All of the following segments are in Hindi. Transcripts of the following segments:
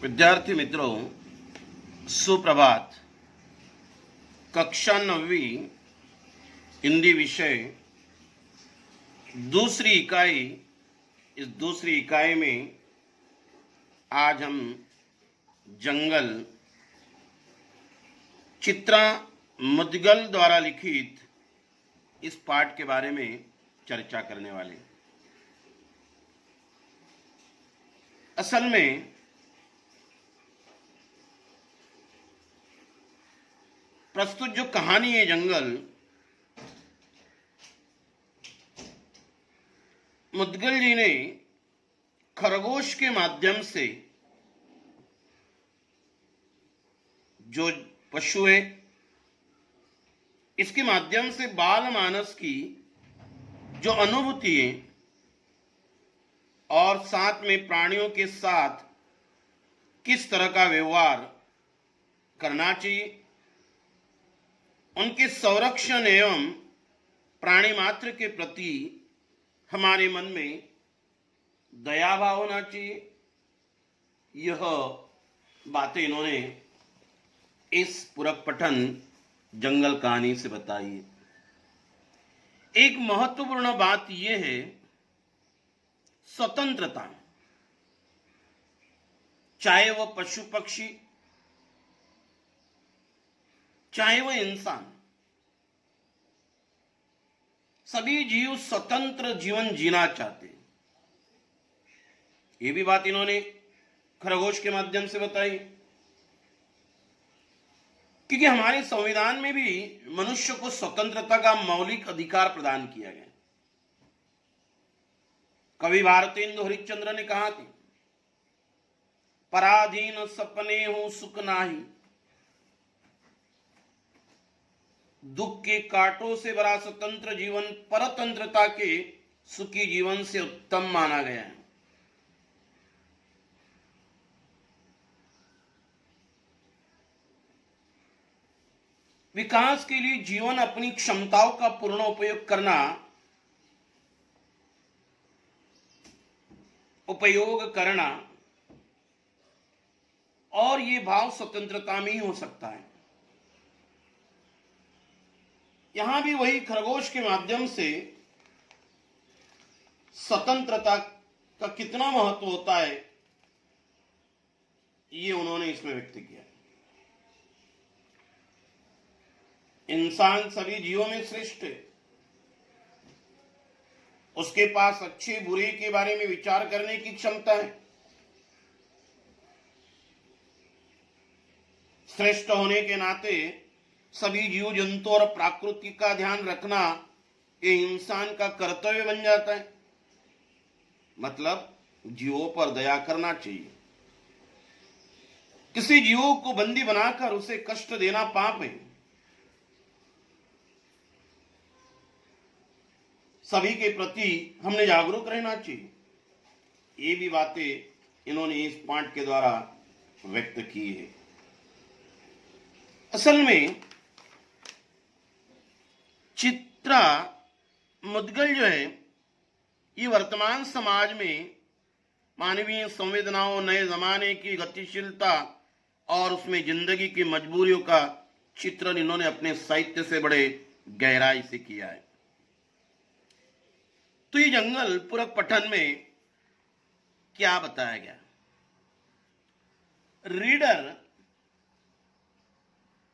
विद्यार्थी मित्रों, सुप्रभात। कक्षा 9वीं हिंदी विषय दूसरी इकाई। इस दूसरी इकाई में आज हम जंगल चित्रा मुदगल द्वारा लिखित इस पाठ के बारे में चर्चा करने वाले हैं। असल में प्रस्तुत जो कहानी है जंगल, मुदगल जी ने खरगोश के माध्यम से, जो पशु है, इसके माध्यम से बाल मानस की जो अनुभूति है और साथ में प्राणियों के साथ किस तरह का व्यवहार करना चाहिए, उनके संरक्षण एवं प्राणी मात्र के प्रति हमारे मन में दया भाव होना चाहिए, यह बातें इन्होंने इस पूरक पठन जंगल कहानी से बताई है। एक महत्वपूर्ण बात यह है स्वतंत्रता, चाहे वह पशु पक्षी, चाहे वह इंसान, सभी जीव स्वतंत्र जीवन जीना चाहते हैं। यह भी बात इन्होंने खरगोश के माध्यम से बताई, क्योंकि हमारे संविधान में भी मनुष्य को स्वतंत्रता का मौलिक अधिकार प्रदान किया गया। कवि भारतेंदु हरिश्चंद्र ने कहा कि पराधीन सपने हो सुख नाही, दुख के कांटों से भरा स्वतंत्र जीवन परतंत्रता के सुखी जीवन से उत्तम माना गया है। विकास के लिए जीवन अपनी क्षमताओं का पूर्ण उपयोग करना और ये भाव स्वतंत्रता में ही हो सकता है। यहां भी वही खरगोश के माध्यम से स्वतंत्रता का कितना महत्व होता है, ये उन्होंने इसमें व्यक्त किया। इंसान सभी जीवों में श्रेष्ठ है, उसके पास अच्छे बुरे के बारे में विचार करने की क्षमता है। श्रेष्ठ होने के नाते सभी जीव जंतु और प्रकृति का ध्यान रखना ये इंसान का कर्तव्य बन जाता है। मतलब जीवों पर दया करना चाहिए। किसी जीवों को बंदी बनाकर उसे कष्ट देना पाप है। सभी के प्रति हमने जागरूक रहना चाहिए। ये भी बातें इन्होंने इस पाठ के द्वारा व्यक्त की है। असल में चित्रा मुदगल जो है, ये वर्तमान समाज में मानवीय संवेदनाओं, नए जमाने की गतिशीलता और उसमें जिंदगी की मजबूरियों का चित्रण इन्होंने अपने साहित्य से बड़े गहराई से किया है। तो ये जंगल पूरक पठन में क्या बताया गया? रीडर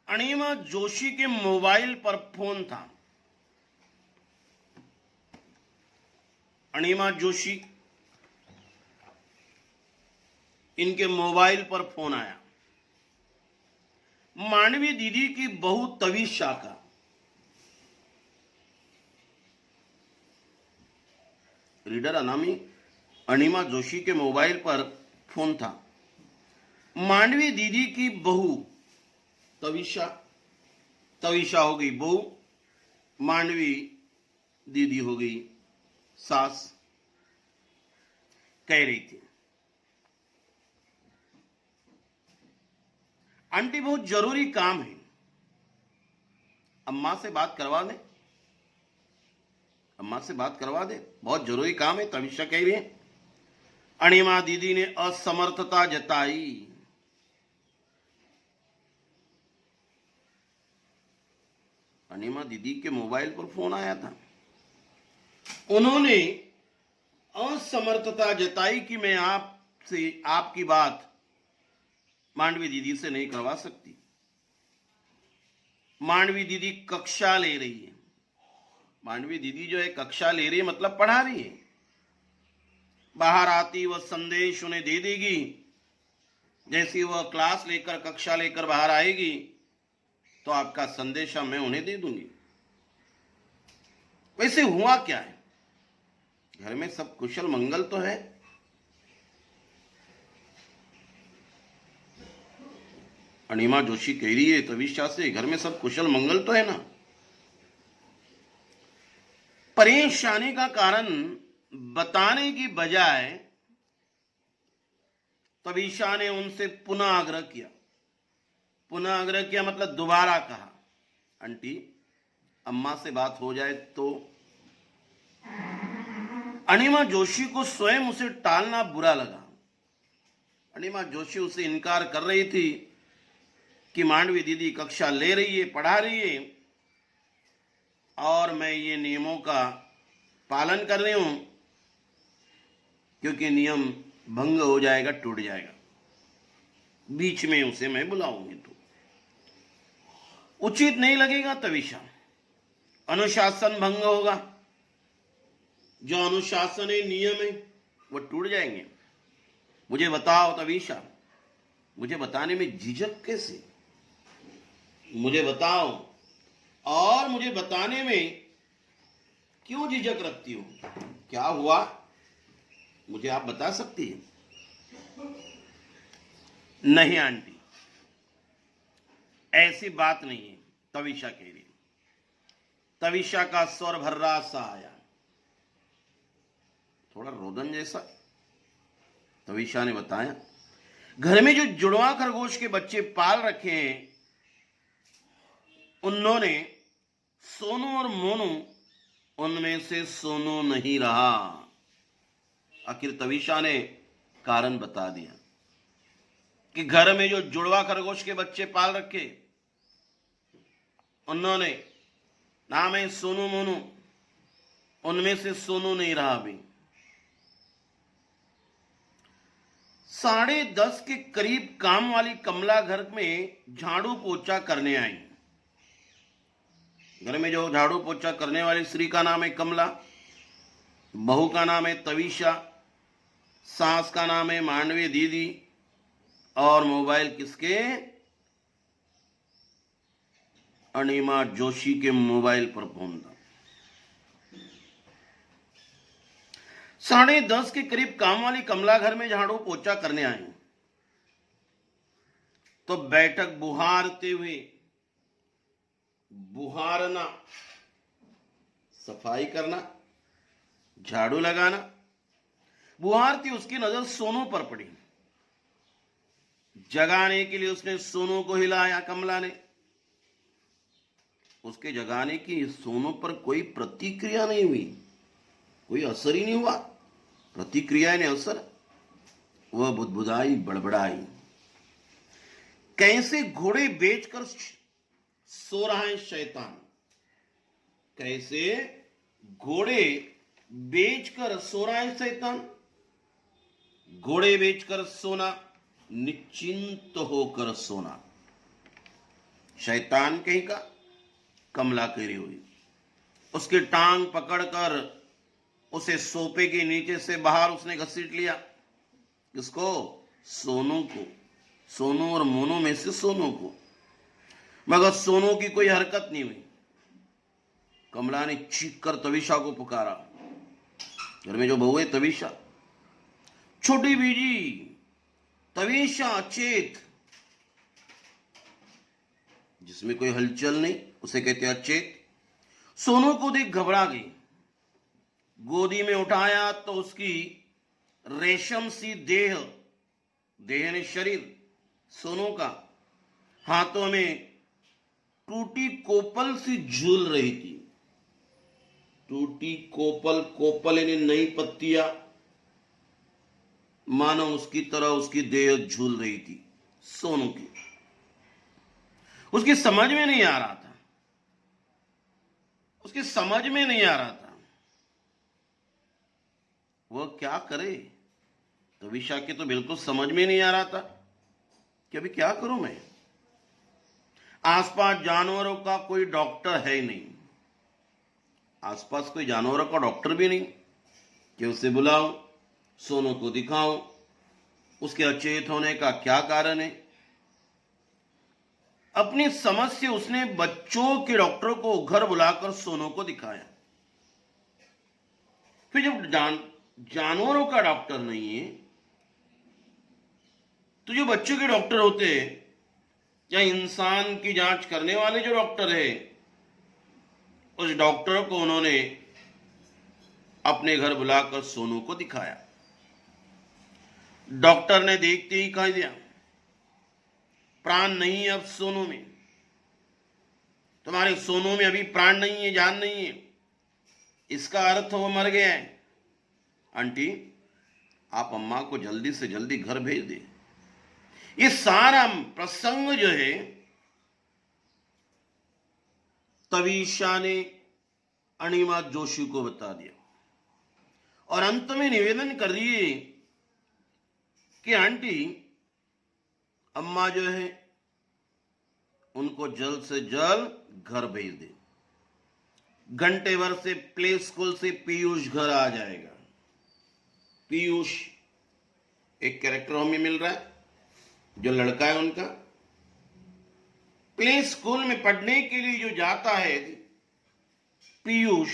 अनिमा जोशी के मोबाइल पर फोन था। अनिमा जोशी, इनके मोबाइल पर फोन आया। मांडवी दीदी की बहू तविशा का। रीडर अनिमा जोशी के मोबाइल पर फोन था। मांडवी दीदी की बहू तविशा हो गई बहू, मांडवी दीदी हो गई सास, कह रही थी, आंटी बहुत जरूरी काम है, अम्मा से बात करवा दे। अम्मा से बात करवा दे, बहुत जरूरी काम है, तविशा कह रही है। अनिमा दीदी ने असमर्थता जताई। अनिमा दीदी के मोबाइल पर फोन आया था। उन्होंने असमर्थता जताई कि मैं आपसे आपकी बात मांडवी दीदी से नहीं करवा सकती। मांडवी दीदी कक्षा ले रही है। मांडवी दीदी जो है कक्षा ले रही है मतलब पढ़ा रही है। बाहर आती वह संदेश उन्हें दे देगी। जैसे वह क्लास लेकर कक्षा लेकर बाहर आएगी तो आपका संदेशा मैं उन्हें दे दूंगी। वैसे हुआ क्या है, घर में सब कुशल मंगल तो है। अनिमा जोशी कह रही है तविषा से, घर में सब कुशल मंगल तो है ना। परेशानी का कारण बताने की बजाय तविषा ने उनसे पुनः आग्रह किया। पुनः आग्रह किया मतलब दोबारा कहा, आंटी अम्मा से बात हो जाए तो। अनिमा जोशी को स्वयं उसे टालना बुरा लगा। अनिमा जोशी उसे इनकार कर रही थी कि मांडवी दीदी कक्षा ले रही है, पढ़ा रही है और मैं ये नियमों का पालन कर रही हूं, क्योंकि नियम भंग हो जाएगा, टूट जाएगा, बीच में उसे मैं बुलाऊंगी तो उचित नहीं लगेगा तविषा, अनुशासन भंग होगा। जो अनुशासन है, नियम है, वो टूट जाएंगे। मुझे बताओ तविषा, मुझे बताने में झिझक कैसे? मुझे बताओ, और मुझे बताने में क्यों झिझक रखती हो? क्या हुआ, मुझे आप बता सकती हैं? नहीं आंटी, ऐसी बात नहीं है, तविषा कह रही। तविषा का स्वर भर्रा सा आया, थोड़ा रोदन जैसा। तविषा ने बताया, घर में जो जुड़वा खरगोश के बच्चे पाल रखे हैं, उन्होंने सोनू और मोनू, उनमें से सोनू नहीं रहा। आखिर तविषा ने कारण बता दिया कि घर में जो जुड़वा खरगोश के बच्चे पाल रखे, उन्होंने नाम है सोनू मोनू, उनमें से सोनू नहीं रहा। अभी 10:30 के करीब काम वाली कमला घर में झाड़ू पोछा करने आई। घर में जो झाड़ू पोछा करने वाली स्त्री का नाम है कमला, बहू का नाम है तविषा, सास का नाम है मांडवी दीदी, और मोबाइल किसके? अनिमा जोशी के मोबाइल पर फोन था। 10:30 के करीब काम वाली कमला घर में झाड़ू पोछा करने आई तो बैठक बुहारते हुए, बुहारना सफाई करना, झाड़ू लगाना, बुहारती उसकी नजर सोनू पर पड़ी। जगाने के लिए उसने सोनू को हिलाया। कमला ने उसके जगाने की सोनू पर कोई प्रतिक्रिया नहीं हुई, कोई असर ही नहीं हुआ। प्रतिक्रिया ने असर, वह बुदबुदाई, बड़बड़ाई, कैसे घोड़े बेचकर सो रहा है शैतान, कैसे घोड़े बेचकर सो रहा है शैतान। घोड़े बेचकर सोना, निश्चिंत होकर सोना, शैतान कहीं का, कमला कह रही हुई। उसकी टांग पकड़कर उसे सोफे के नीचे से बाहर उसने घसीट लिया। किसको? सोनू को। सोनू और मोनू में से सोनू को। मगर सोनू की कोई हरकत नहीं हुई। कमला ने चीख कर तविषा को पुकारा। घर में जो बहू है तविषा, छोटी बीजी तविषा अचेत, जिसमें कोई हलचल नहीं, उसे कहते हैं अचेत। सोनू को देख घबरा गई। गोदी में उठाया तो उसकी रेशम सी देह, देह ने शरीर सोनू का, हाथों में टूटी कोपल सी झूल रही थी। टूटी कोपल, कोपल यानी नई पत्तियां, मानो उसकी तरह उसकी देह झूल रही थी सोनू की। उसकी समझ में नहीं आ रहा था उसकी समझ में नहीं आ रहा था वह क्या करे। तविषा के तो बिल्कुल समझ में नहीं आ रहा था कि अभी क्या करूं मैं। आसपास जानवरों का कोई डॉक्टर है ही नहीं, आसपास कोई जानवरों का डॉक्टर भी नहीं कि उसे बुलाऊं, सोनू को दिखाऊं, उसके अचेत होने का क्या कारण है। अपनी समझ से उसने बच्चों के डॉक्टर को घर बुलाकर सोनू को दिखाया। फिर जब जानवरों का डॉक्टर नहीं है तो जो बच्चों के डॉक्टर होते हैं या इंसान की जांच करने वाले जो डॉक्टर है, उस डॉक्टर को उन्होंने अपने घर बुलाकर सोनू को दिखाया। डॉक्टर ने देखते ही कह दिया, प्राण नहीं है अब सोनू में, तुम्हारे सोनू में अभी प्राण नहीं है, जान नहीं है, इसका अर्थ वो मर गया है। आंटी, आप अम्मा को जल्दी से जल्दी घर भेज दें। ये सारा प्रसंग जो है तविषा ने अणिमा जोशी को बता दिया और अंत में निवेदन कर दिए कि आंटी, अम्मा जो है उनको जल्द से जल्द घर भेज दे। घंटे भर से प्ले स्कूल से पीयूष घर आ जाएगा। पीयूष एक कैरेक्टर हमें मिल रहा है, जो लड़का है उनका प्ले स्कूल में पढ़ने के लिए जो जाता है पीयूष,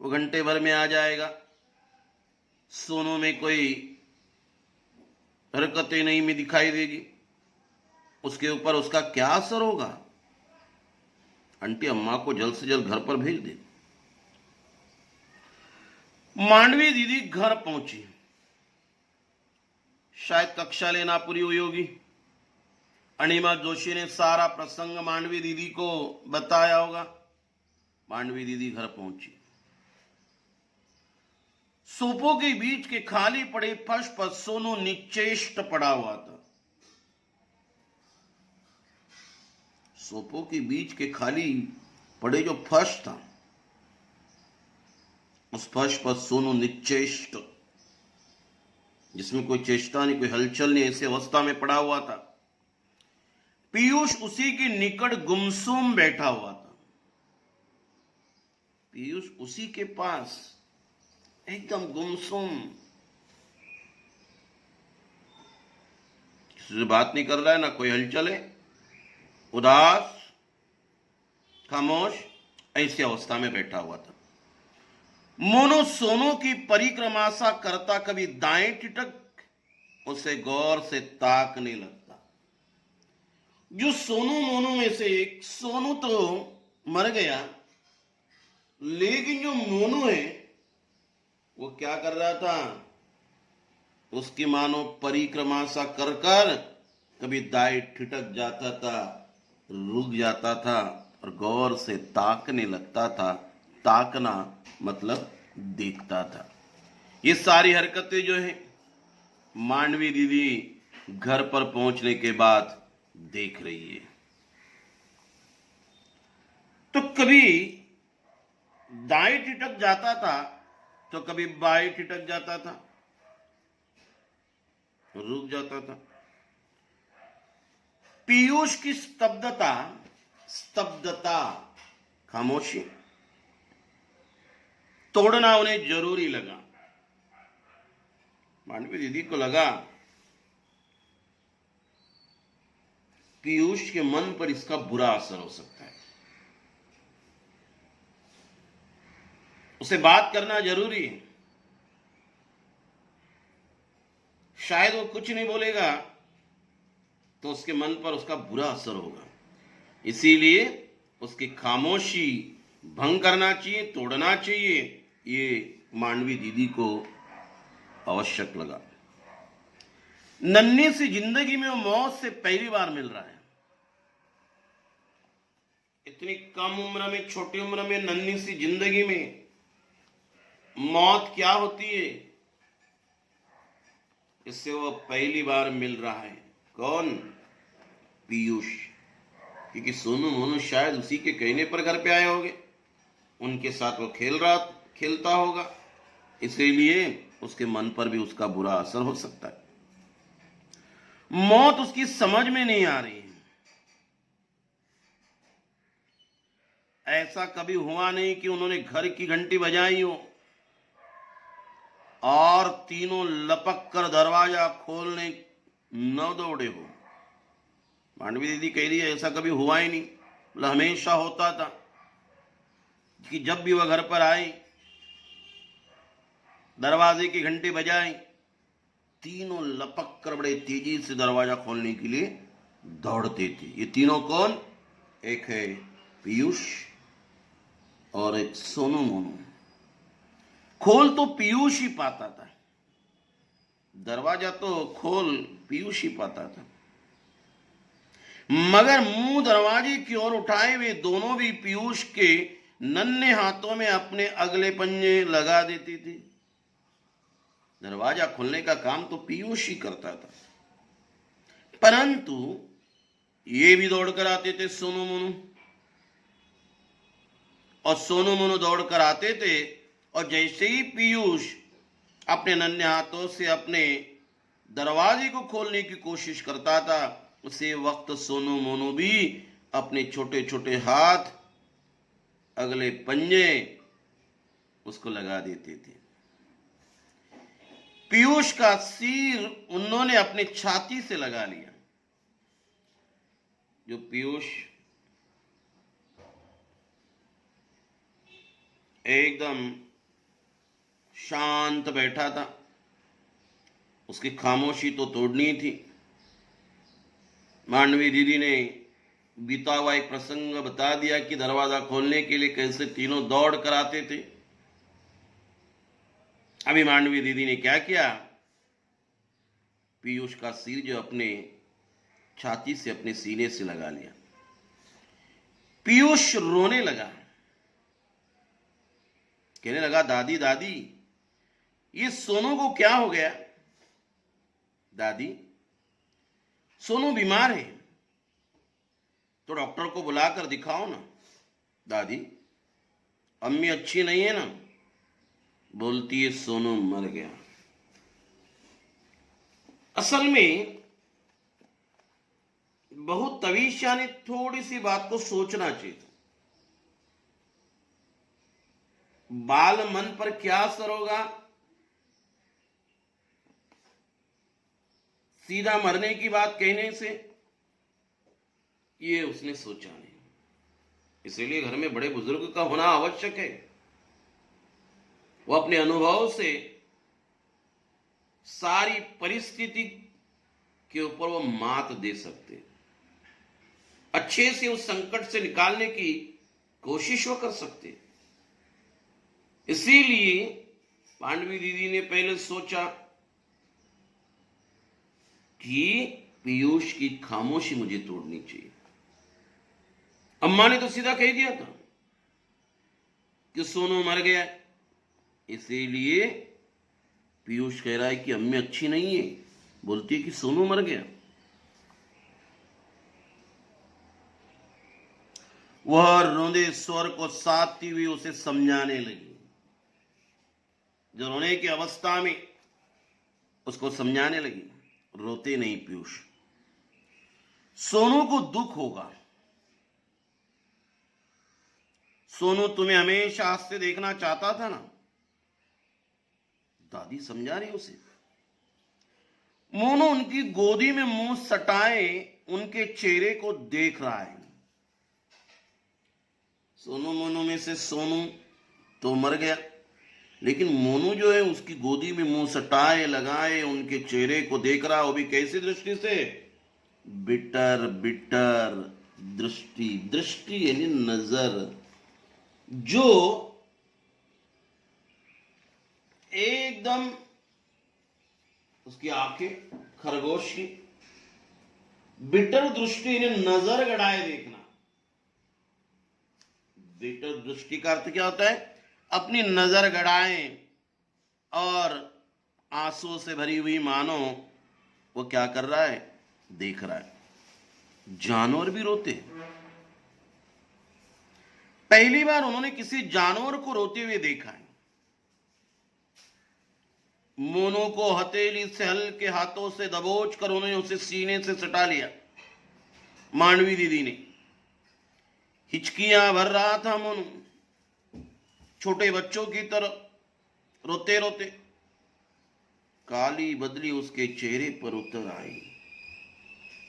वो घंटे भर में आ जाएगा। सोनू में कोई हरकतें नहीं में दिखाई देगी, उसके ऊपर उसका क्या असर होगा। आंटी, अम्मा को जल्द से जल्द घर पर भेज दे। मांडवी दीदी घर पहुंची, शायद कक्षा लेना पूरी हुई होगी। अणिमा जोशी ने सारा प्रसंग मांडवी दीदी को बताया होगा। मांडवी दीदी घर पहुंची। सोफों के बीच के खाली पड़े फर्श पर सोनू निश्चेष्ट पड़ा हुआ था। सोफों के बीच के खाली पड़े जो फर्श था, उस फर्श पर सोनू निश्चेष्ट, जिसमें कोई चेष्टा नहीं, कोई हलचल नहीं, ऐसी अवस्था में पड़ा हुआ था। पीयूष उसी के निकट गुमसुम बैठा हुआ था। पीयूष उसी के पास एकदम गुमसुम, किसी से बात नहीं कर रहा है, ना कोई हलचल है, उदास, खामोश, ऐसी अवस्था में बैठा हुआ था। मोनू सोनू की परिक्रमा सा करता कभी दाएं टिटक उसे गौर से ताकने लगता। जो सोनू मोनू में से एक, सोनू तो मर गया, लेकिन जो मोनू है वो क्या कर रहा था, उसकी मानो परिक्रमा सा कर कर कभी दाएं ठिठक जाता था, रुक जाता था और गौर से ताकने लगता था। ताकना मतलब देखता था। ये सारी हरकतें जो है मांडवी दीदी घर पर पहुंचने के बाद देख रही है। तो कभी दाएं टिटक जाता था तो कभी बाएं टिटक जाता था, रुक जाता था। पीयूष की स्तब्धता, खामोशी तोड़ना उन्हें जरूरी लगा। मांडवी दीदी को लगा पीयूष के मन पर इसका बुरा असर हो सकता है, उसे बात करना जरूरी है। शायद वो कुछ नहीं बोलेगा तो उसके मन पर उसका बुरा असर होगा, इसीलिए उसकी खामोशी भंग करना चाहिए, तोड़ना चाहिए। ये मांडवी दीदी को आवश्यक लगा। नन्ही सी जिंदगी में वो मौत से पहली बार मिल रहा है। इतनी कम उम्र में, छोटी उम्र में, नन्ही सी जिंदगी में मौत क्या होती है, इससे वो पहली बार मिल रहा है। कौन? पीयूष। क्योंकि सोनू मोनू शायद उसी के कहने पर घर पे आए होंगे। उनके साथ वो खेलता होगा, इसीलिए उसके मन पर भी उसका बुरा असर हो सकता है। मौत उसकी समझ में नहीं आ रही है। ऐसा कभी हुआ नहीं कि उन्होंने घर की घंटी बजाई हो और तीनों लपक कर दरवाजा खोलने न दौड़े हो। मांडवी दीदी कह रही है ऐसा कभी हुआ ही नहीं। मतलब हमेशा होता था कि जब भी वह घर पर आई, दरवाजे की घंटी बजाई, तीनों लपक कर बड़े तेजी से दरवाजा खोलने के लिए दौड़ते थे। ये तीनों कौन? एक है पीयूष और एक सोनू मोनू। खोल तो पीयूष ही पाता था, दरवाजा तो खोल पीयूष ही पाता था, मगर मुंह दरवाजे की ओर उठाए वे दोनों भी पीयूष के नन्हे हाथों में अपने अगले पंजे लगा देती थी। दरवाजा खोलने का काम तो पीयूष ही करता था, परंतु ये भी दौड़कर आते थे सोनू मोनू, और सोनू मोनू दौड़कर आते थे, और जैसे ही पीयूष अपने नन्हे हाथों से अपने दरवाजे को खोलने की कोशिश करता था, उसी वक्त सोनू मोनू भी अपने छोटे छोटे हाथ, अगले पंजे उसको लगा देते थे। पीयूष का सिर उन्होंने अपने छाती से लगा लिया। जो पीयूष एकदम शांत बैठा था, उसकी खामोशी तो तोड़नी थी। मांडवी दीदी ने बीता हुआ एक प्रसंग बता दिया कि दरवाजा खोलने के लिए कैसे तीनों दौड़ कर आते थे। अभी मांडवी दीदी ने क्या किया, पीयूष का सिर जो अपने छाती से अपने सीने से लगा लिया। पीयूष रोने लगा, कहने लगा दादी दादी ये सोनू को क्या हो गया? दादी सोनू बीमार है, तो डॉक्टर को बुलाकर दिखाओ ना। दादी अम्मी अच्छी नहीं है ना? बोलती है सोनू मर गया। असल में बहुत तवीशा ने थोड़ी सी बात को सोचना चाहिए था। बाल मन पर क्या असर होगा, सीधा मरने की बात कहने से, ये उसने सोचा नहीं। इसीलिए घर में बड़े बुजुर्ग का होना आवश्यक है। वो अपने अनुभव से सारी परिस्थिति के ऊपर वो मात दे सकते, अच्छे से उस संकट से निकालने की कोशिश वो कर सकते। इसीलिए पांडवी दीदी ने पहले सोचा कि पीयूष की खामोशी मुझे तोड़नी चाहिए। अम्मा ने तो सीधा कह दिया था कि सोनू मर गया, इसीलिए पीयूष कह रहा है कि अम्मी अच्छी नहीं है, बोलती है कि सोनू मर गया। वह रोंदे स्वर को साधती हुई उसे समझाने लगी। जो रोने की अवस्था में उसको समझाने लगी, रोते नहीं पीयूष, सोनू को दुख होगा। सोनू तुम्हें हमेशा हंसते देखना चाहता था ना। दादी समझा रही उसे। मोनू उनकी गोदी में मुंह सटाए उनके चेहरे को देख रहा है। सोनू मोनू में से सोनू तो मर गया, लेकिन मोनू जो है उसकी गोदी में मुंह सटाए लगाए उनके चेहरे को देख रहा, वो भी कैसी दृष्टि से? बिटर बिटर दृष्टि। दृष्टि यानी नजर, जो एकदम उसकी आंखें खरगोश की। बिटर दृष्टि यानी नजर गड़ाए देखना। बिटर दृष्टि का अर्थ क्या होता है? अपनी नजर गड़ाए और आंसुओं से भरी हुई, मानो वो क्या कर रहा है? देख रहा है। जानवर भी रोते हैं। पहली बार उन्होंने किसी जानवर को रोते हुए देखा है। मोनू को हथेली से हल्के हाथों से दबोच कर उन्होंने उसे सीने से सटा लिया। मांडवी दीदी ने हिचकियां भर रहा था मोनू, छोटे बच्चों की तरह रोते रोते। काली बदली उसके चेहरे पर उतर आई,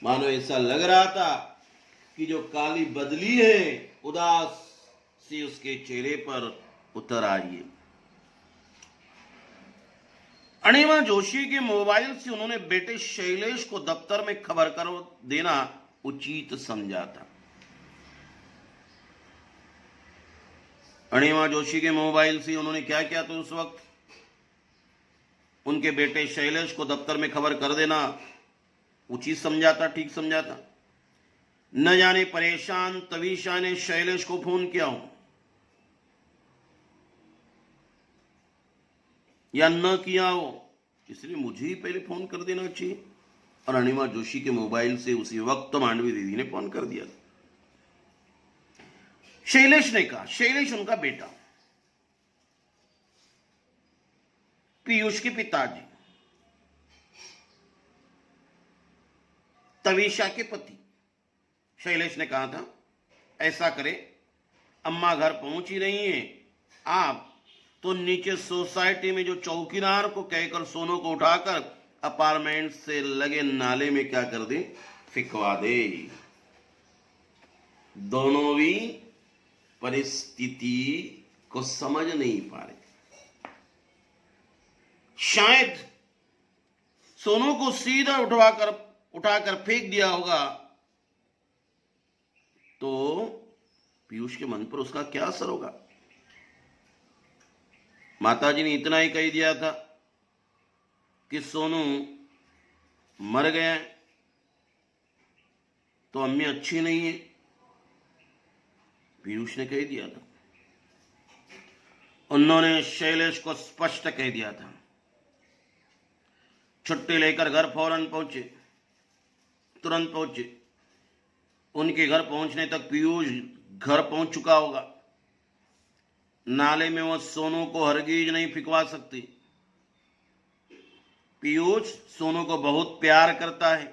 मानो ऐसा लग रहा था कि जो काली बदली है उदास सी उसके चेहरे पर उतर आई है। अणिमा जोशी के मोबाइल से उन्होंने बेटे शैलेश को दफ्तर में खबर कर देना उचित समझा था। अणिमा जोशी के मोबाइल से उन्होंने क्या किया तो उस वक्त उनके बेटे शैलेश को दफ्तर में खबर कर देना उचित समझा था, ठीक समझा था। न जाने परेशान तवीशा ने शैलेश को फोन किया हो या न किया हो, इसलिए मुझे ही पहले फोन कर देना चाहिए। और अणिमा जोशी के मोबाइल से उसी वक्त मांडवी दीदी ने फोन कर दिया। शैलेश ने कहा, शैलेश उनका बेटा, पीयूष के पिताजी, तवीशा के पति। शैलेश ने कहा था ऐसा करे, अम्मा घर पहुंच ही रही हैं, आप तो नीचे सोसाइटी में जो चौकीदार को कहकर सोनू को उठाकर अपार्टमेंट से लगे नाले में क्या कर दे, फिकवा दे। दोनों भी परिस्थिति को समझ नहीं पा रहे। शायद सोनू को सीधा उठाकर फेंक दिया होगा तो पीयूष के मन पर उसका क्या असर होगा। माताजी ने इतना ही कह दिया था कि सोनू मर गया तो अम्मी अच्छी नहीं है, पीयूष ने कह दिया था। उन्होंने शैलेश को स्पष्ट कह दिया था। छुट्टी लेकर घर फौरन पहुंचे, तुरंत पहुंचे। उनके घर पहुंचने तक पीयूष घर पहुंच चुका होगा। नाले में वो सोनू को हरगिज नहीं फिकवा सकती। पीयूष सोनू को बहुत प्यार करता है।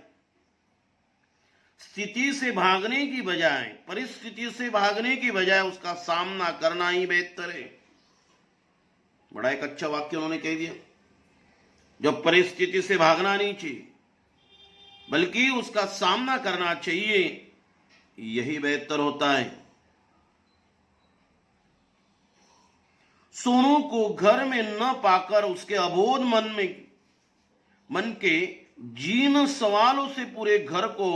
स्थिति से भागने की बजाय, परिस्थिति से भागने की बजाय उसका सामना करना ही बेहतर है। बड़ा एक अच्छा वाक्य उन्होंने कह दिया। जब परिस्थिति से भागना नहीं चाहिए बल्कि उसका सामना करना चाहिए, यही बेहतर होता है। सोनू को घर में न पाकर उसके अबोध मन के जीन सवालों से पूरे घर को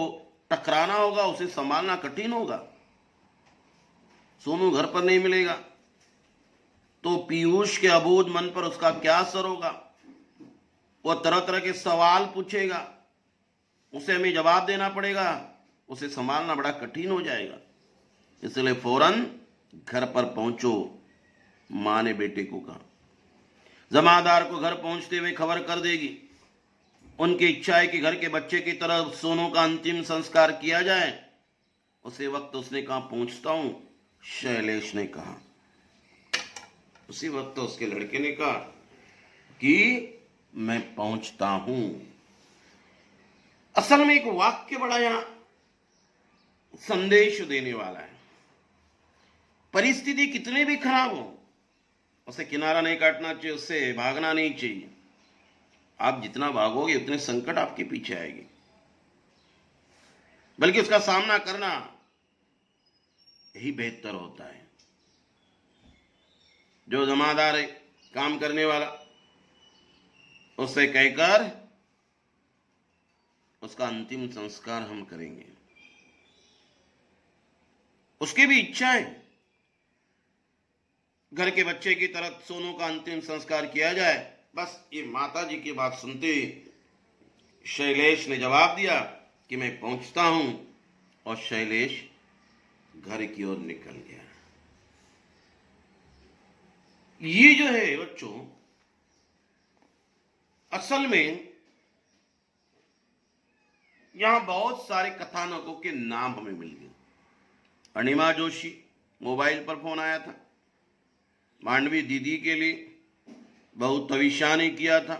टकराना होगा, उसे संभालना कठिन होगा। सोनू घर पर नहीं मिलेगा तो पीयूष के अबोध मन पर उसका क्या असर होगा। वह तरह तरह के सवाल पूछेगा, उसे हमें जवाब देना पड़ेगा, उसे संभालना बड़ा कठिन हो जाएगा। इसलिए फौरन घर पर पहुंचो, मां ने बेटे को कहा। जमादार को घर पहुंचते हुए खबर कर देगी। उनकी इच्छा है कि घर के बच्चे की तरह सोनू का अंतिम संस्कार किया जाए। उसी वक्त उसने कहा पहुंचता हूं, शैलेश ने कहा। उसी वक्त उसके लड़के ने कहा कि मैं पहुंचता हूं। असल में एक वाक्य बड़ा यहां संदेश देने वाला है। परिस्थिति कितने भी खराब हो, उसे किनारा नहीं काटना चाहिए, उससे भागना नहीं चाहिए। आप जितना भागोगे उतने संकट आपके पीछे आएंगे, बल्कि उसका सामना करना यही बेहतर होता है। जो जमादार है, काम करने वाला, उससे कहकर उसका अंतिम संस्कार हम करेंगे। उसकी भी इच्छा है घर के बच्चे की तरह सोनू का अंतिम संस्कार किया जाए। बस ये माता जी की बात सुनते शैलेश ने जवाब दिया कि मैं पहुंचता हूं, और शैलेश घर की ओर निकल गया। ये जो है बच्चों, असल में यहां बहुत सारे कथानकों के नाम हमें मिल गए। अणिमा जोशी, मोबाइल पर फोन आया था। मांडवी दीदी के लिए बहू तविषा ने किया था।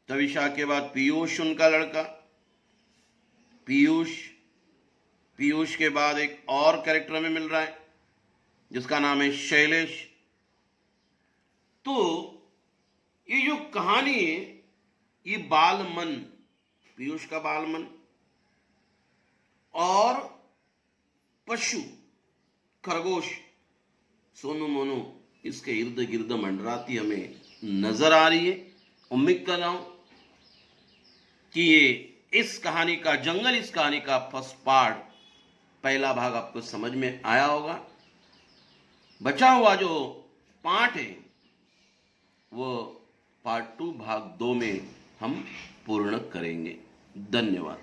तविषा के बाद पीयूष उनका लड़का, पीयूष के बाद एक और कैरेक्टर में मिल रहा है जिसका नाम है शैलेश। तो ये जो कहानी है, ये बाल मन, पीयूष का बाल मन और पशु खरगोश सोनू मोनू इसके इर्द गिर्द मंडराती हमें नजर आ रही है। उम्मीद कर रहा हूं कि ये इस कहानी का फर्स्ट पार्ट, पहला भाग आपको समझ में आया होगा। बचा हुआ जो पार्ट है वो पार्ट 2 भाग 2 में हम पूर्ण करेंगे। धन्यवाद।